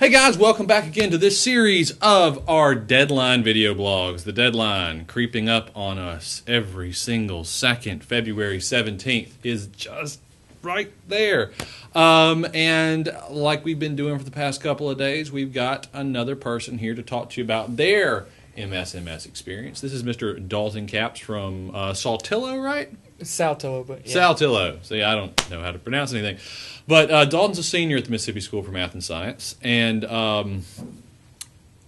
Hey guys, welcome back again to this series of our deadline video blogs. The deadline creeping up on us every single second. February 17th is just right there. And like we've been doing for the past couple of days, we've got another person here to talk to you about their MSMS experience. This is Mr. Dalton Capps from Saltillo, right? Saltillo, but yeah. Saltillo. See, I don't know how to pronounce anything. But Dalton's a senior at the Mississippi School for Math and Science, and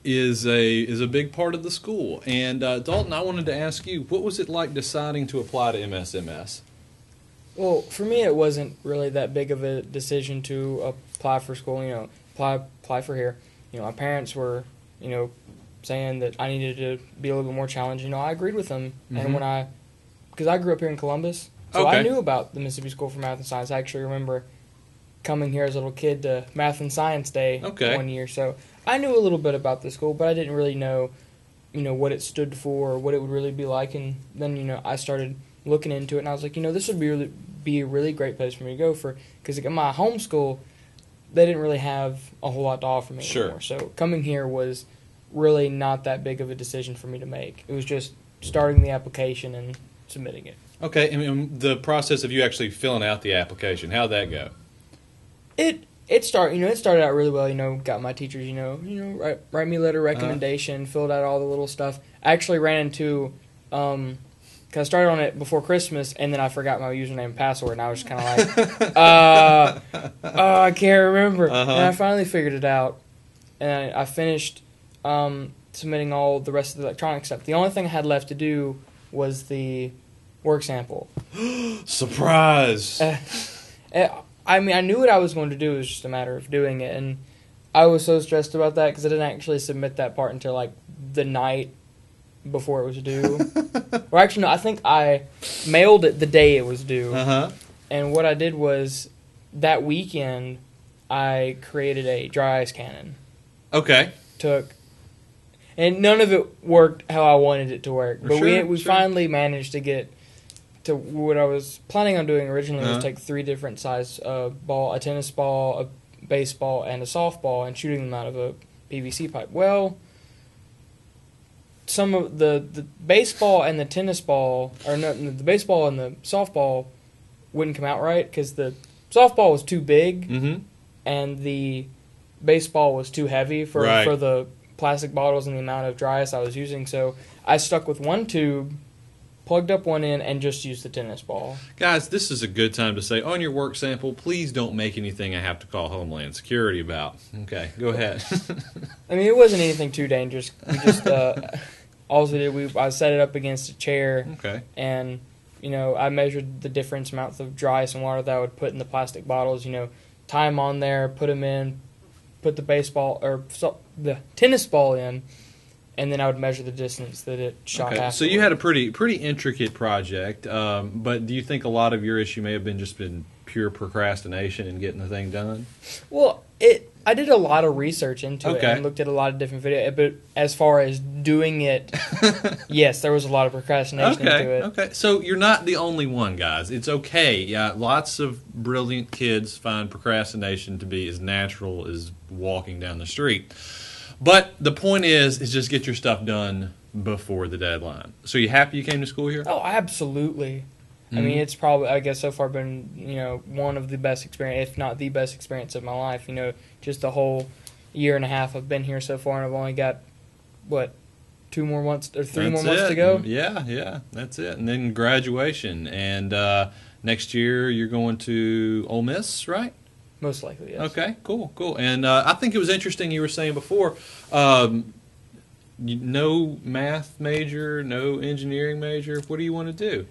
is a big part of the school. And Dalton, I wanted to ask you, what was it like deciding to apply to MSMS? Well, for me, it wasn't really that big of a decision to apply for school. Apply for here. My parents were, saying that I needed to be a little bit more challenged. I agreed with them, and because I grew up here in Columbus, so I knew about the Mississippi School for Math and Science. I actually remember coming here as a little kid to Math and Science Day one year. So I knew a little bit about the school, but I didn't really know, what it stood for or what it would really be like. And then, I started looking into it, and I was like, this would be a really great place for me to go because at my home school, they didn't really have a whole lot to offer me anymore. So coming here was really not that big of a decision for me to make. It was just starting the application and submitting it. Okay, and the process of you actually filling out the application, how'd that go? It started out really well. Got my teachers, write me a letter of recommendation, filled out all the little stuff. I actually ran into, because I started on it before Christmas, and then I forgot my username and password, and I was just kind of like, I can't remember. And I finally figured it out, and I finished submitting all the rest of the electronic stuff. The only thing I had left to do was the work sample. Surprise! I knew what I was going to do. It was just a matter of doing it. And I was so stressed about that because I didn't actually submit that part until, the night before it was due. Or actually, no, I think I mailed it the day it was due. And what I did was, that weekend, I created a dry ice cannon. Okay. And none of it worked how I wanted it to work. But we finally managed to get to what I was planning on doing originally was take 3 different size ball, a tennis ball, a baseball, and a softball, and shooting them out of a PVC pipe. Well, some of the baseball and the tennis ball, the baseball and the softball wouldn't come out right because the softball was too big and the baseball was too heavy for the plastic bottles and the amount of dry ice I was using. So I stuck with one tube, plugged up one end, and just used the tennis ball. Guys, this is a good time to say, on your work sample, please don't make anything I have to call Homeland Security about. Okay, go ahead. It wasn't anything too dangerous. We just, all we did, I set it up against a chair. Okay. And, I measured the different amounts of dry ice and water that I would put in the plastic bottles, tie them on there, put them in, put the the tennis ball in, and then I would measure the distance that it shot after. So you had a pretty intricate project, but do you think a lot of your issue may have been pure procrastination in getting the thing done? Well, I did a lot of research into it and looked at a lot of different videos, but as far as doing it, yes, there was a lot of procrastination into it. Okay, so you're not the only one, guys. It's okay. Yeah, lots of brilliant kids find procrastination to be as natural as walking down the street. But the point is just get your stuff done before the deadline. So you happy you came to school here? Oh, absolutely. It's probably, I guess, so far been, one of the best experience, if not the best experience of my life. Just the whole year and a half I've been here so far, and I've only got, 2 more months or 3 more months to go? Yeah, that's it. And then graduation. And next year you're going to Ole Miss, right? Most likely, yes. Okay, cool. And I think it was interesting you were saying before, no math major, no engineering major. What do you want to do?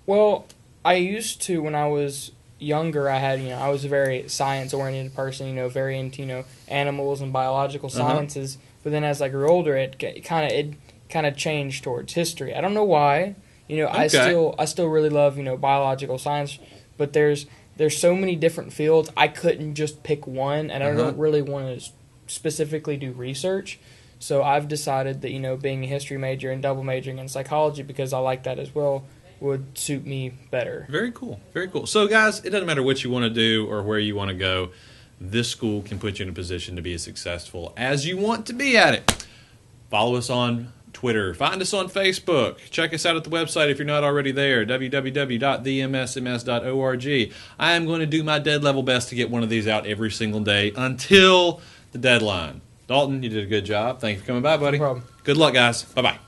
Well, I used to, when I was younger, I was a very science-oriented person, very into, animals and biological sciences. But then as I grew older, it kind of changed towards history. I don't know why. I still really love, biological science, but there's so many different fields. I couldn't just pick one, and I don't really want to specifically do research. So I've decided that, being a history major and double majoring in psychology, because I like that as well, would suit me better. Very cool. So, guys, it doesn't matter what you want to do or where you want to go. this school can put you in a position to be as successful as you want to be at it. Follow us on Twitter. Find us on Facebook. Check us out at the website if you're not already there, www.themsms.org. I am going to do my dead level best to get one of these out every single day until the deadline. Dalton, you did a good job. Thank you for coming by, buddy. No problem. Good luck, guys. Bye-bye.